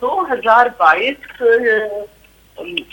2022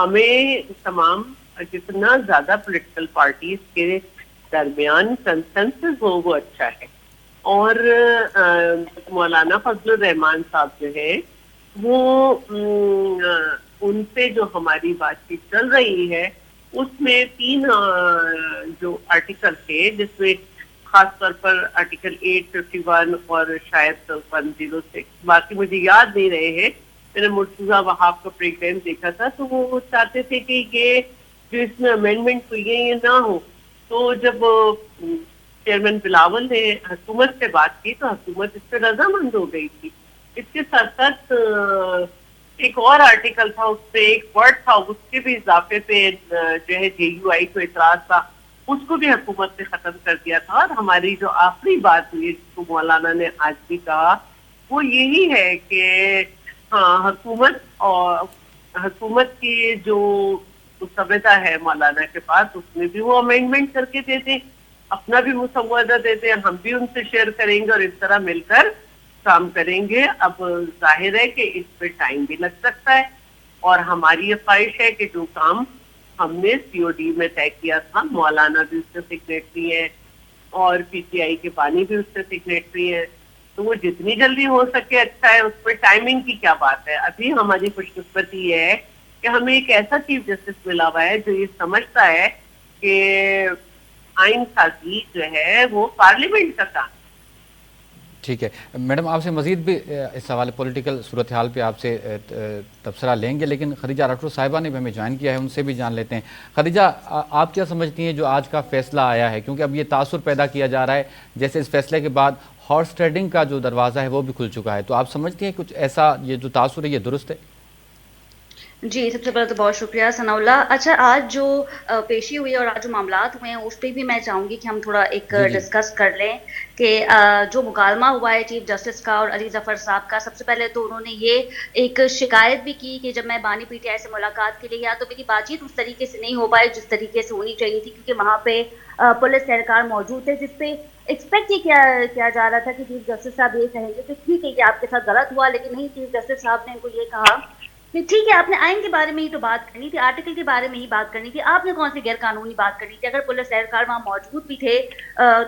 ہمیں تمام جتنا زیادہ پولیٹیکل پارٹیز کے درمیان کنسنسس ہو وہ اچھا ہے. اور مولانا فضل الرحمان صاحب جو ہے وہ ان سے جو ہماری بات چیت چل رہی ہے اس میں 3 جو آرٹیکل تھے جس میں خاص طور پر آرٹیکل 851 اور شاید 106 باقی مجھے یاد نہیں رہے ہیں. میں نے مرتضیٰ وہاب کا پروگرام دیکھا تھا تو وہ چاہتے تھے کہ یہ جو اس میں امینڈمنٹ ہوئی ہے یہ نہ ہو. تو جب چیئرمین بلاول نے حکومت سے بات کی تو حکومت اس پہ رضامند ہو گئی تھی. اس کے ساتھ ساتھ ایک اور آرٹیکل تھا اس پہ ایک ورڈ تھا اس کے بھی اضافے پہ جو ہے JUI کو اعتراض تھا اس کو بھی حکومت نے ختم کر دیا تھا. اور ہماری جو آخری بات ہوئی جس کو مولانا نے آج بھی کہا وہ یہی ہے کہ ہاں حکومت کی جو مسودہ ہے مولانا کے پاس اس میں بھی وہ امینڈمنٹ کر کے دیتے اپنا بھی مسودہ دیتے ہم بھی ان سے شیئر کریں گے اور اس طرح مل کر کام کریں گے. اب ظاہر ہے کہ اس پہ ٹائم بھی لگ سکتا ہے اور ہماری یہ خواہش ہے کہ جو کام ہم نے COD میں طے کیا تھا مولانا بھی اس سے سگنیٹری ہے اور PTI کے بانی بھی اس سے سگنیٹری ہے تو وہ جتنی جلدی ہو سکے اچھا ہے. اس پہ ٹائمنگ کی کیا بات ہے. ابھی ہماری خوش قسمتی یہ ہے کہ ہمیں ایک ایسا چیف جسٹس ملا ہوا ہے جو یہ سمجھتا ہے کہ آئین سازی جو ہے وہ پارلیمنٹ کا کام. ٹھیک ہے میڈم آپ سے مزید بھی اس حوالے پولیٹیکل صورتحال پہ آپ سے تبصرہ لیں گے لیکن خدیجہ راٹھور صاحبہ نے بھی ہمیں جوائن کیا ہے ان سے بھی جان لیتے ہیں. خدیجہ آپ کیا سمجھتی ہیں جو آج کا فیصلہ آیا ہے کیونکہ اب یہ تاثر پیدا کیا جا رہا ہے جیسے اس فیصلے کے بعد ہارس ٹریڈنگ کا جو دروازہ ہے وہ بھی کھل چکا ہے تو آپ سمجھتی ہیں کچھ ایسا یہ جو تاثر ہے یہ درست ہے؟ جی سب سے پہلے تو بہت شکریہ ثناء اللہ. اچھا آج جو پیشی ہوئی اور آج جو معاملات ہوئے ہیں اس پہ بھی میں چاہوں گی کہ ہم تھوڑا ایک ڈسکس کر لیں کہ جو مکالمہ ہوا ہے چیف جسٹس کا اور علی ظفر صاحب کا. سب سے پہلے تو انہوں نے یہ ایک شکایت بھی کی کہ جب میں بانی PTI سے ملاقات کے لیے گیا تو میری بات چیت اس طریقے سے نہیں ہو پائی جس طریقے سے ہونی چاہیے تھی کیونکہ وہاں پہ پولیس اہلکار موجود تھے جس پہ ایکسپیکٹ یہ کیا جا رہا تھا کہ چیف جسٹس صاحب یہ کہیں گے کہ ٹھیک ہے کہ آپ کے ساتھ غلط ہوا لیکن نہیں چیف جسٹس صاحب نے ان کو یہ کہا کہ ٹھیک ہے آپ نے آئین کے بارے میں ہی تو بات کرنی تھی آرٹیکل کے بارے میں ہی بات کرنی تھی آپ نے کون سی غیر قانونی بات کرنی تھی. اگر پولیس اہلکار وہاں موجود بھی تھے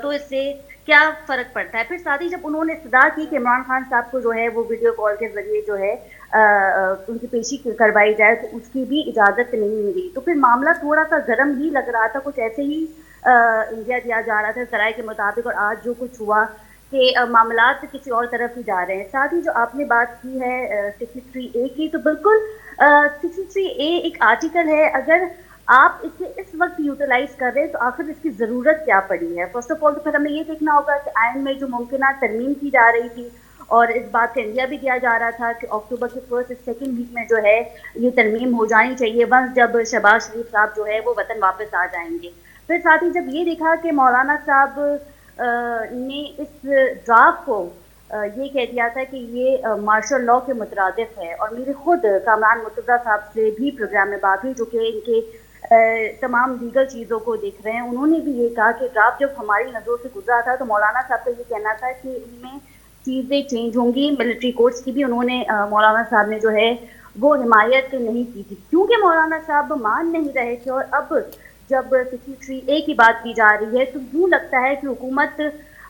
تو اس سے کیا فرق پڑتا ہے. پھر ساتھ ہی جب انہوں نے استدعا کی کہ عمران خان صاحب کو جو ہے وہ ویڈیو کال کے ذریعے جو ہے ان کی پیشی کروائی جائے تو اس کی بھی اجازت نہیں ملی تو پھر معاملہ تھوڑا سا گرم ہی لگ رہا تھا. کچھ ایسے ہی انڈیا دیا جا رہا تھا ذرائع کے مطابق اور آج جو کچھ ہوا کہ معاملات کسی اور طرف ہی جا رہے ہیں. ساتھ ہی جو آپ نے بات کی ہے 63A کی تو بالکل 63A ایک آرٹیکل ہے اگر آپ اسے اس وقت یوٹیلائز کر رہے ہیں تو آخر اس کی ضرورت کیا پڑی ہے. فرسٹ آف آل تو پھر ہمیں یہ دیکھنا ہوگا کہ آئین میں جو ممکنہ ترمیم کی جا رہی تھی اور اس بات کا انڈیا بھی دیا جا رہا تھا کہ اکتوبر کے فرسٹ سیکنڈ ویک میں جو ہے یہ ترمیم ہو جانی چاہیے ونس جب شہباز شریف صاحب جو ہے وہ وطن واپس آ جائیں گے. پھر ساتھ ہی جب یہ دیکھا کہ مولانا صاحب نے اس ڈرافٹ کو یہ کہہ دیا تھا کہ یہ مارشل لاء کے مترادف ہے اور میرے خود کامران مرتضیٰ صاحب سے بھی پروگرام میں بات ہوئی جو کہ ان کے تمام لیگل چیزوں کو دیکھ رہے ہیں. انہوں نے بھی یہ کہا کہ ڈرافٹ جب ہماری نظروں سے گزرا تھا تو مولانا صاحب کا یہ کہنا تھا کہ ان میں چیزیں چینج ہوں گی. ملٹری کورٹس کی بھی انہوں نے مولانا صاحب نے جو ہے وہ حمایت نہیں کی تھی کیونکہ مولانا صاحب مان نہیں رہے تھے. اور اب جب 63A کی بات کی جا رہی ہے تو یوں لگتا ہے کہ حکومت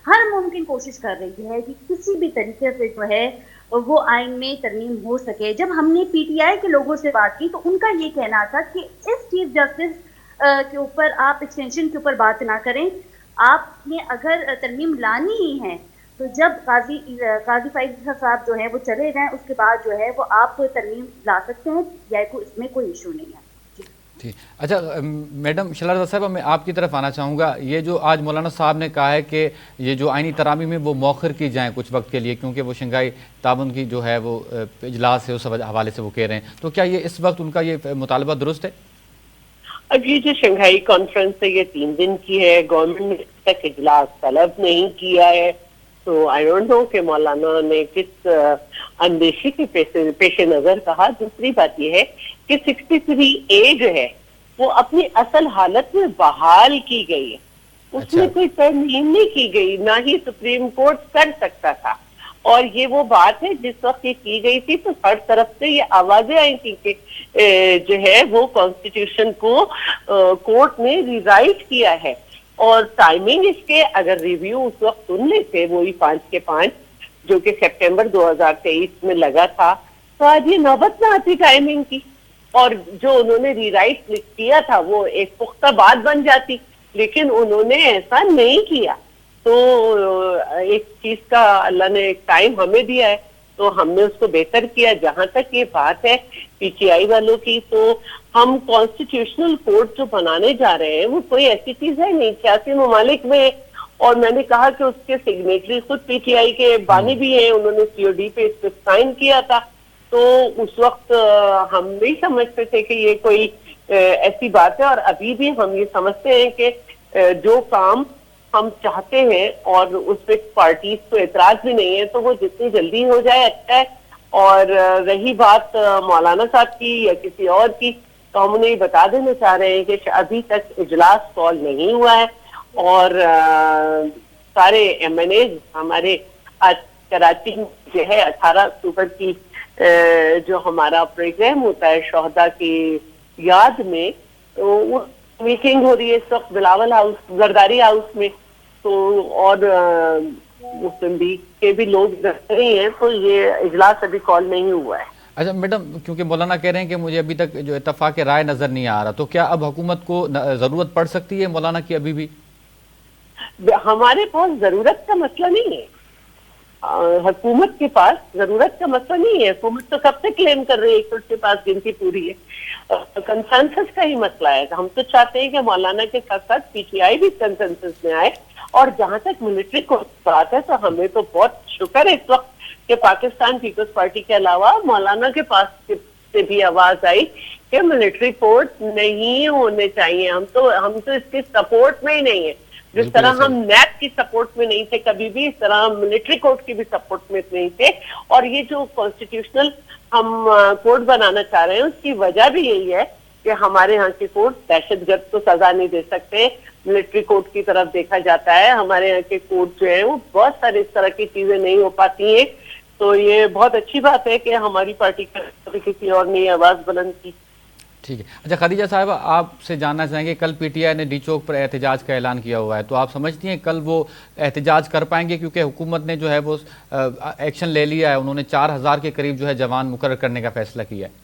ہر ممکن کوشش کر رہی ہے کہ کسی بھی طریقے سے جو ہے وہ آئین میں ترمیم ہو سکے. جب ہم نے PTI کے لوگوں سے بات کی تو ان کا یہ کہنا تھا کہ اس چیف جسٹس کے اوپر آپ ایکسٹینشن کے اوپر بات نہ کریں. آپ نے اگر ترمیم لانی ہی ہے تو جب قاضی فائز صاحب جو ہے وہ چلے جائیں اس کے بعد جو ہے وہ آپ ترمیم لا سکتے ہیں یا اس میں کوئی ایشو نہیں ہے. اچھا میڈم شیلا رضا صاحبہ میں آپ کی طرف آنا چاہوں گا. یہ جو آج مولانا صاحب نے کہا ہے کہ یہ جو آئینی ترامی میں وہ مؤخر کی جائیں کچھ وقت کے لیے کیونکہ وہ شنگھائی تعاون کی جو ہے وہ اجلاس ہے اس حوالے سے وہ کہہ رہے ہیں تو کیا یہ اس وقت ان کا یہ مطالبہ درست ہے؟ اب یہ جو شنگھائی کانفرنس ہے یہ 3 دن کی ہے گورنمنٹ نے تک اجلاس طلب نہیں کیا ہے تو آئی ڈونٹ نو کہ مولانا نے کس اندیشی کے پیش نظر کہا. دوسری بات یہ ہے کہ 63A جو ہے وہ اپنی اصل حالت میں بحال کی گئی ہے. اس میں کوئی ترمیم نہیں کی گئی نہ ہی سپریم کورٹ کر سکتا تھا. اور یہ وہ بات ہے جس وقت یہ کی گئی تھی تو ہر طرف سے یہ آوازیں آئی تھی کہ جو ہے وہ کانسٹیٹیوشن کو کورٹ نے ریرائٹ کیا ہے. اور ٹائمنگ اس کے اگر ریویو اس وقت سن لیتے وہی 5 کے 5 جو کہ سپٹمبر 2023 میں لگا تھا تو آج یہ نوبت نہ آتی ٹائمنگ کی, اور جو انہوں نے ری رائٹ کیا تھا وہ ایک پختہ بات بن جاتی, لیکن انہوں نے ایسا نہیں کیا. تو ایک چیز کا اللہ نے ایک ٹائم ہمیں دیا ہے تو ہم نے اس کو بہتر کیا. جہاں تک یہ بات ہے پی ٹی آئی والوں کی, تو ہم کانسٹیٹیوشنل کوڈ جو بنانے جا رہے ہیں وہ کوئی ایسی چیز ہے نہیں, 86 ممالک میں, اور میں نے کہا کہ اس کے سگنیٹری خود پی ٹی آئی کے بانی بھی ہیں, انہوں نے سی او ڈی پہ اس پہ سائن کیا تھا. تو اس وقت ہم نہیں سمجھتے تھے کہ یہ کوئی ایسی بات ہے, اور ابھی بھی ہم یہ سمجھتے ہیں کہ جو کام ہم چاہتے ہیں اور اس پہ پارٹیز کو اعتراض بھی نہیں ہے تو وہ جتنی جلدی ہو جائے اچھا ہے. اور رہی بات مولانا صاحب کی یا کسی اور کی, تو ہم انہیں یہ بتا دینا چاہ رہے ہیں کہ ابھی تک اجلاس کال نہیں ہوا ہے, اور سارے ایم این اے ہمارے آج کراچی میں جو ہے 18 اکتوبر کی جو ہمارا پروگرام ہوتا ہے شہداء کی یاد میں, وہ میٹنگ ہو رہی ہے اس وقت بلاول ہاؤس, زرداری ہاؤس میں, تو اور مسلم لیگ کے بھی لوگ رہی ہیں, تو یہ اجلاس ابھی کال نہیں ہوا ہے. اچھا میڈم, کیونکہ مولانا کہہ رہے ہیں کہ مجھے ابھی تک جو اتفاق رائے نظر نہیں آ رہا, تو کیا اب حکومت کو ضرورت پڑ سکتی ہے مولانا کی ابھی بھی؟ ہمارے پاس ضرورت کا مسئلہ نہیں ہے, حکومت کے پاس ضرورت کا مسئلہ نہیں ہے. حکومت تو کب سے کلیم کر رہی ہے کہ اس کے پاس گنتی پوری ہے. کنسنسس کا ہی مسئلہ ہے. ہم تو چاہتے ہیں کہ مولانا کے ساتھ ساتھ پی ٹی آئی بھی کنسنسس میں آئے. اور جہاں تک ملٹری کو بات ہے تو ہمیں تو بہت شکر ہے اس وقت کہ پاکستان پیپلز پارٹی کے علاوہ مولانا کے پاس سے بھی آواز آئی کہ ملٹری کورٹ نہیں ہونے چاہیے. ہم تو اس کے سپورٹ میں ہی نہیں ہیں. جس طرح ہم نیب کی سپورٹ میں نہیں تھے کبھی بھی, اس طرح ہم ملٹری کورٹ کی بھی سپورٹ میں نہیں تھے. اور یہ جو کانسٹیٹیوشنل ہم کوڈ بنانا چاہ رہے ہیں اس کی وجہ بھی یہی ہے کہ ہمارے ہاں کے کوڈ دہشت گرد کو سزا نہیں دے سکتے, ملٹری کوڈ کی طرف دیکھا جاتا ہے. ہمارے یہاں کے کوڈ جو ہیں وہ بہت سارے اس طرح کی چیزیں نہیں ہو پاتی ہیں. تو یہ بہت اچھی بات ہے کہ ہماری پارٹی کا کسی اور نے آواز بلند کی. ٹھیک ہے. اچھا خدیجہ صاحبہ, آپ سے جاننا چاہیں گے, کل پی ٹی آئی نے ڈی چوک پر احتجاج کا اعلان کیا ہوا ہے, تو آپ سمجھتی ہیں کل وہ احتجاج کر پائیں گے؟ کیونکہ حکومت نے جو ہے وہ ایکشن لے لیا ہے, انہوں نے 4000 کے قریب جو ہے جوان مقرر کرنے کا فیصلہ کیا ہے.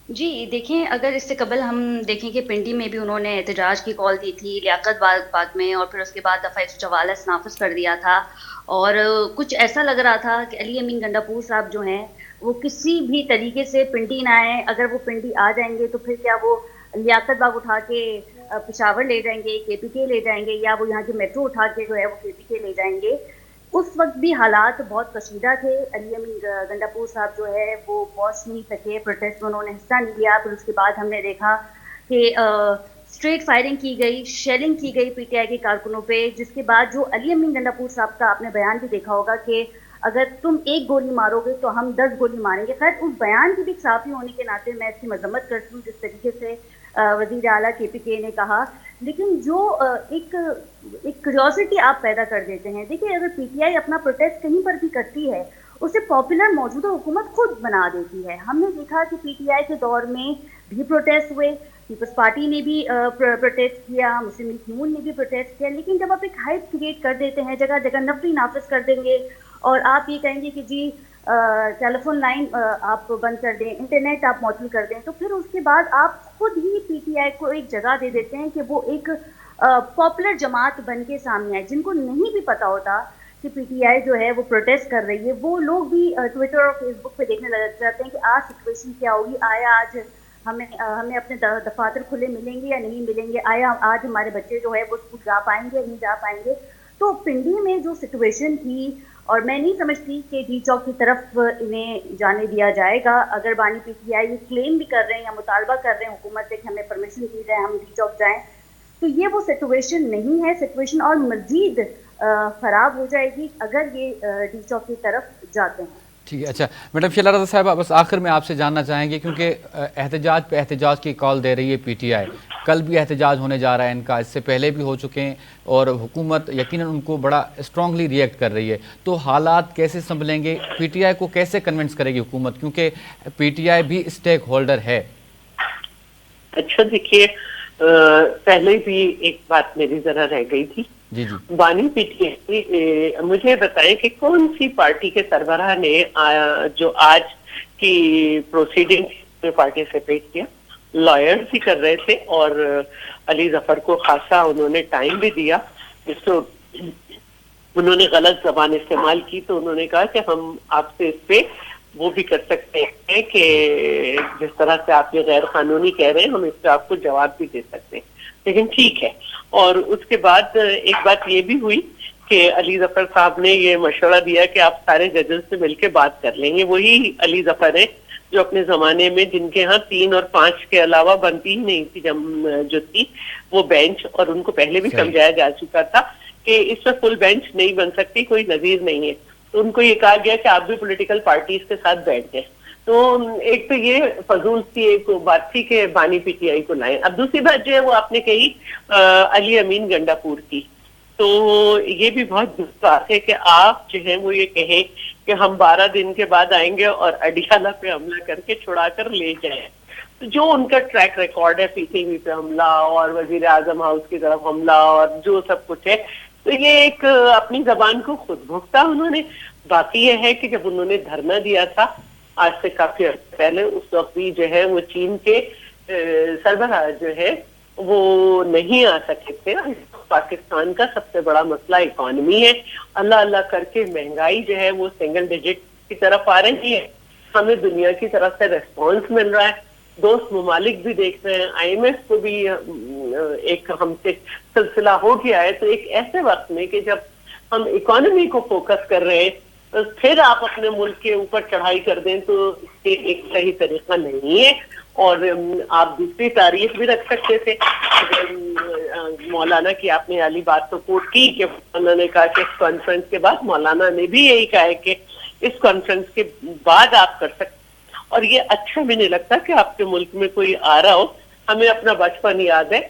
جی دیکھیں, اگر اس سے قبل ہم دیکھیں کہ پنڈی میں بھی انہوں نے احتجاج کی کال دی تھی, لیاقت باغ میں, اور پھر اس کے بعد دفعہ 144 نافذ کر دیا تھا. اور کچھ ایسا لگ رہا تھا کہ علی امین گنڈاپور صاحب جو ہیں وہ کسی بھی طریقے سے پنڈی نہ آئیں. اگر وہ پنڈی آ جائیں گے تو پھر کیا وہ لیاقت باغ اٹھا کے پشاور لے جائیں گے, کے پی کے لے جائیں گے, یا وہ یہاں کے میٹرو اٹھا کے جو ہے وہ کے پی کے لے جائیں گے. اس وقت بھی حالات بہت کشیدہ تھے. علی امین گنڈاپور صاحب جو ہے وہ پہنچ نہیں سکے, پروٹیسٹ میں انہوں نے حصہ نہیں لیا. پھر اس کے بعد ہم نے دیکھا کہ اسٹریٹ فائرنگ کی گئی, شیلنگ کی گئی پی ٹی آئی کے کارکنوں پہ, جس کے بعد جو علی امین گنڈاپور صاحب کا آپ نے بیان بھی دیکھا ہوگا کہ اگر تم ایک گولی مارو گے تو ہم 10 گولی ماریں گے. خیر اس بیان کی بھی صحافی ہونے کے ناطے میں اس کی مذمت کرتی ہوں جس طریقے سے وزیر اعلیٰ کے پی کے نے کہا, لیکن جو ایک کیوریوسٹی آپ پیدا کر دیتے ہیں. دیکھیے, اگر پی ٹی آئی اپنا پروٹیسٹ کہیں پر بھی کرتی ہے اسے پاپولر موجودہ حکومت خود بنا دیتی ہے. ہم نے دیکھا کہ پی ٹی آئی کے دور میں بھی پروٹیسٹ ہوئے, پیپلز پارٹی نے بھی پروٹیسٹ کیا, مسلم لیگ نون نے بھی پروٹیسٹ کیا, لیکن جب آپ ایک ہائپ کریٹ کر دیتے ہیں, جگہ جگہ نفری نافذ کر دیں گے, اور آپ یہ کہیں گے کہ جی ٹیلی فون لائن آپ بند کر دیں, انٹرنیٹ آپ معطل کر دیں, تو پھر اس کے بعد آپ خود ہی پی ٹی آئی کو ایک جگہ دے دیتے ہیں کہ وہ ایک پاپولر جماعت بن کے سامنے آئے. جن کو نہیں بھی پتا ہوتا کہ پی ٹی آئی جو ہے وہ پروٹیسٹ کر رہی ہے, وہ لوگ بھی ٹویٹر اور فیس بک پہ دیکھنے لگ جاتے ہیں کہ آج سچویشن کیا ہوگی, آیا آج ہمیں اپنے دفاتر کھلے ملیں گے یا نہیں ملیں گے, آیا آج ہمارے بچے جو ہے وہ اسکول جا پائیں گے یا نہیں جا پائیں گے. تو پنڈی میں جو سچویشن تھی, اور میں نہیں سمجھتی کہ ڈی چوک کی طرف انہیں جانے دیا جائے گا. اگر بانی پی ٹی آئی کلیم بھی کر رہے ہیں یا مطالبہ کر رہے ہیں حکومت سے کہ ہمیں پرمیشن دی جائے, ہم ڈی چوک جائیں, تو یہ وہ سچویشن نہیں ہے. سچویشن اور مزید خراب ہو جائے گی اگر یہ ڈی چوک کی طرف جاتے ہیں. ٹھیک ہے. اچھا میڈم شیلا رضا صاحبہ، بس آخر میں آپ سے جاننا چاہیں گے کیونکہ احتجاج پہ احتجاج کی کال دے رہی ہے پی ٹی آئی، کل بھی احتجاج ہونے جا رہا ہے ان کا، اس سے پہلے بھی ہو چکے ہیں اور حکومت یقیناً ان کو بڑا اسٹرانگلی ریئیکٹ کر رہی ہے، تو حالات کیسے سنبھلیں گے؟ پی ٹی آئی کو کیسے کنونس کرے گی حکومت، کیونکہ پی ٹی آئی بھی اسٹیک ہولڈر ہے؟ اچھا دیکھیے، پہلے بھی ایک بات میری ذرا رہ گئی تھی. جی جی بانی پی ٹی آئی، مجھے بتائیں کہ کون سی پارٹی کے سربراہ نے جو آج کی پروسیڈنگ میں پارٹیسپیٹ کیا؟ لائرز ہی کر رہے تھے، اور علی ظفر کو خاصا انہوں نے ٹائم بھی دیا. جس کو انہوں نے غلط زبان استعمال کی تو انہوں نے کہا کہ ہم آپ سے اس پہ وہ بھی کر سکتے ہیں کہ جس طرح سے آپ یہ غیر قانونی کہہ رہے ہیں ہم اس پہ آپ کو جواب بھی دے سکتے ہیں. لیکن ٹھیک ہے. اور اس کے بعد ایک بات یہ بھی ہوئی کہ علی ظفر صاحب نے یہ مشورہ دیا کہ آپ سارے ججز سے مل کے بات کر لیں گے. وہی علی ظفر ہے جو اپنے زمانے میں جن کے ہاں 3 اور 5 کے علاوہ بنتی ہی نہیں تھی جو تھی وہ بینچ، اور ان کو پہلے بھی سمجھایا جا چکا تھا کہ اس میں فل بینچ نہیں بن سکتی، کوئی نظیر نہیں ہے. تو ان کو یہ کہا گیا کہ آپ بھی پولیٹیکل پارٹیز کے ساتھ بیٹھ گئے. تو ایک تو یہ فضول سی ایک بات تھی کہ بانی پی ٹی آئی کو لائیں. اب دوسری بات جو ہے وہ آپ نے کہی علی امین گنڈا پور کی، تو یہ بھی بہت درست بات ہے کہ آپ جو ہے وہ یہ کہیں کہ ہم 12 دن کے بعد آئیں گے اور اڈیالہ پہ حملہ کر کے چھڑا کر لے جائیں. تو جو ان کا ٹریک ریکارڈ ہے، پی ٹی وی پہ حملہ اور وزیر اعظم ہاؤس کی طرف حملہ اور جو سب کچھ ہے، تو یہ ایک اپنی زبان کو خود بھگتا انہوں نے. باقی یہ ہے کہ جب انہوں نے دھرنا دیا تھا آج سے کافی عرصے پہلے، اس وقت بھی جو ہے وہ چین کے سربراہ جو ہے وہ نہیں آ سکے تھے. پاکستان کا سب سے بڑا مسئلہ اکانومی ہے. اللہ اللہ کر کے مہنگائی جو ہے وہ سنگل ڈیجٹ کی طرف آ رہی ہے. ہمیں دنیا کی طرف سے ریسپانس مل رہا ہے، دوست ممالک بھی دیکھ رہے ہیں، آئی ایم ایف کو بھی ایک ہم سے سلسلہ ہو گیا ہے. تو ایک ایسے وقت میں کہ جب ہم اکانومی کو فوکس کر رہے ہیں پھر آپ اپنے ملک کے اوپر چڑھائی کر دیں تو یہ ایک صحیح طریقہ نہیں ہے. اور آپ دوسری تاریخ بھی رکھ سکتے تھے. مولانا کی آپ نے علی بات تو کوٹ کی کہ مولانا نے کہا کہ اس کانفرنس کے بعد، مولانا نے بھی یہی کہا ہے کہ اس کانفرنس کے بعد آپ کر سکتے. اور یہ اچھا بھی نہیں لگتا کہ آپ کے ملک میں کوئی آ رہا ہو. ہمیں اپنا بچپن یاد ہے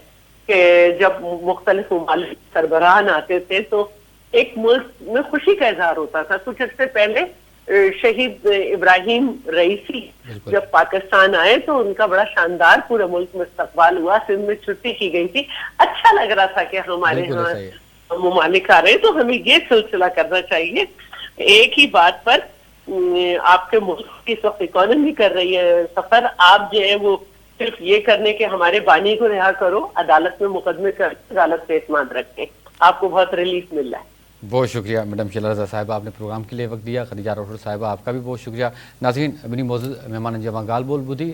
کہ جب مختلف ممالک سربراہان آتے تھے تو ایک ملک میں خوشی کا اظہار ہوتا تھا. کچھ عرصے پہلے شہید ابراہیم رئیسی جب پاکستان آئے تو ان کا بڑا شاندار پورے ملک میں استقبال ہوا. سندھ میں چھٹی کی گئی تھی، اچھا لگ رہا تھا کہ ہمارے یہاں ممالک آ رہے ہیں. تو ہمیں یہ سلسلہ کرنا چاہیے. ایک ہی بات پر آپ کے ملک کی اس وقت اکانومی کر رہی ہے سفر، آپ جو ہے وہ صرف یہ کرنے کے ہمارے بانی کو رہا کرو، عدالت میں مقدمے کر عدالت پہ اعتماد رکھیں، آپ کو بہت ریلیف مل رہا ہے. بہت شکریہ میڈم شیلا رضا صاحبہ، آپ نے پروگرام کے لیے وقت دیا. خدیجہ روہر صاحبہ آپ کا بھی بہت شکریہ. ناظرین ابنی موجود مہمان جمع گال بول بدھی